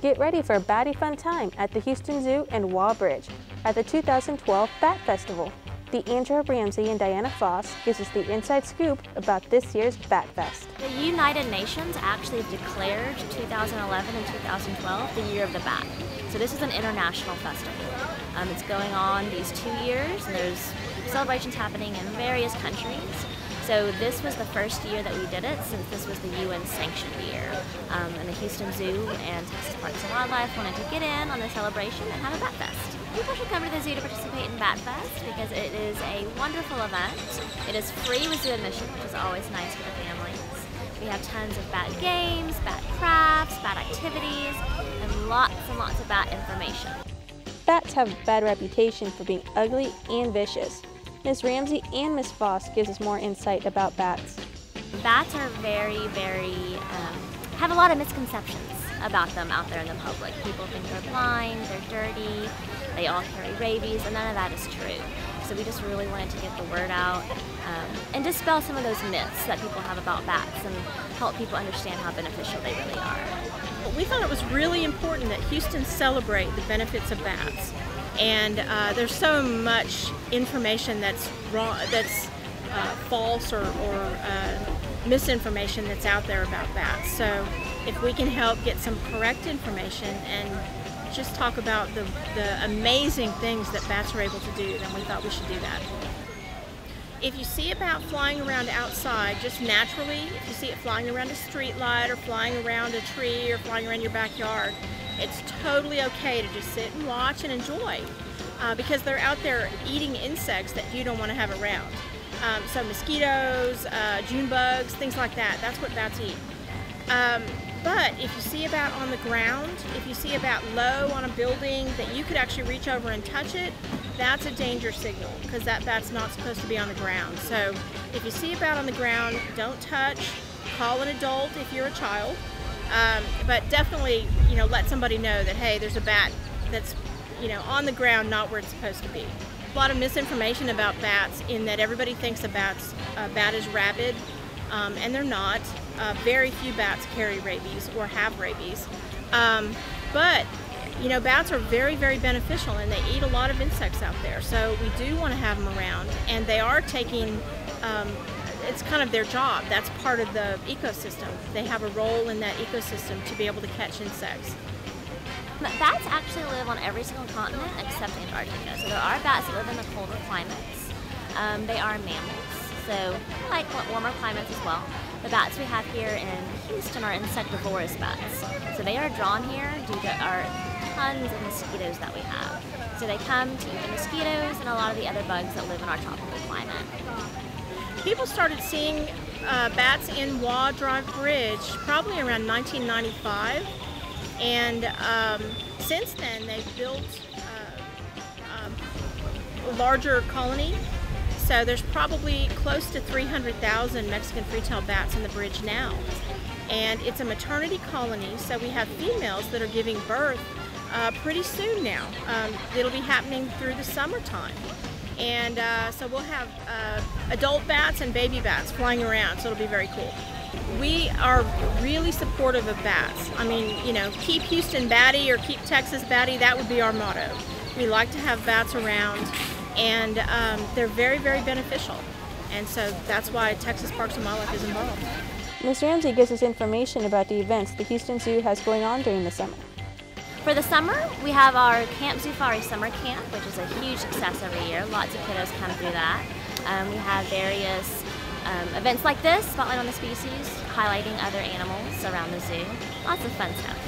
Get ready for a batty fun time at the Houston Zoo and Wallbridge at the 2012 Bat Festival. DeAndra, Ramsey, and Diana Foss gives us the inside scoop about this year's Bat Fest. The United Nations actually declared 2011 and 2012 the Year of the Bat. So this is an international festival. It's going on these 2 years, and there's celebrations happening in various countries. So this was the first year that we did it, since this was the UN sanctioned year. And the Houston Zoo and Texas Parks and Wildlife wanted to get in on the celebration and have a Bat Fest. People should come to the zoo to participate in Bat Fest because it is a wonderful event. It is free with zoo admission, which is always nice for the families. We have tons of bat games, bat crafts, bat activities, and lots of bat information. Bats have a bad reputation for being ugly and vicious. Ms. Ramsey and Ms. Foss gives us more insight about bats. Bats are have a lot of misconceptions about them out there in the public. People think they're blind, they're dirty, they all carry rabies, and none of that is true. So we just really wanted to get the word out and dispel some of those myths that people have about bats and help people understand how beneficial they really are. We thought it was really important that Houston celebrate the benefits of bats. And there's so much information that's wrong, that's false or misinformation that's out there about bats. So if we can help get some correct information and just talk about the amazing things that bats are able to do, then we thought we should do that. If you see a bat flying around outside, just naturally, if you see it flying around a street light or flying around a tree or flying around your backyard, it's totally okay to just sit and watch and enjoy because they're out there eating insects that you don't want to have around. So mosquitoes, June bugs, things like that, that's what bats eat. But if you see a bat on the ground, if you see a bat low on a building that you could actually reach over and touch it, that's a danger signal because that bat's not supposed to be on the ground. So if you see a bat on the ground, don't touch, call an adult if you're a child. But definitely, let somebody know that, hey, there's a bat that's, on the ground, not where it's supposed to be. A lot of misinformation about bats in that everybody thinks a bat is rabid, and they're not. Very few bats carry rabies or have rabies. But, bats are very, very beneficial, and they eat a lot of insects out there. So we do want to have them around, and they are taking it's kind of their job. That's part of the ecosystem. They have a role in that ecosystem to be able to catch insects. Bats actually live on every single continent except Antarctica. So there are bats that live in the colder climates. They are mammals, so like warmer climates as well. The bats we have here in Houston are insectivorous bats. So they are drawn here due to our tons of mosquitoes that we have. So they come to eat the mosquitoes and a lot of the other bugs that live in our tropical climate. People started seeing bats in Waugh Drive Bridge probably around 1995, and since then they've built a larger colony. So there's probably close to 300,000 Mexican free-tailed bats in the bridge now, and it's a maternity colony. So we have females that are giving birth pretty soon now. It'll be happening through the summertime. And so we'll have adult bats and baby bats flying around, so it'll be very cool. We are really supportive of bats. I mean, keep Houston batty or keep Texas batty, that would be our motto. We like to have bats around, and they're very, very beneficial. And so that's why Texas Parks and Wildlife is involved. Ms. Ramsey gives us information about the events the Houston Zoo has going on during the summer. For the summer, we have our Camp Zoofari Summer Camp, which is a huge success every year. Lots of kiddos come through that. We have various events like this, Spotlight on the Species, highlighting other animals around the zoo. Lots of fun stuff.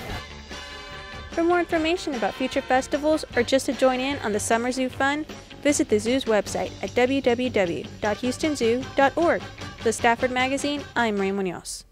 For more information about future festivals or just to join in on the Summer Zoo fun, visit the zoo's website at www.houstonzoo.org. For the Stafford Magazine, I'm Marie Munoz.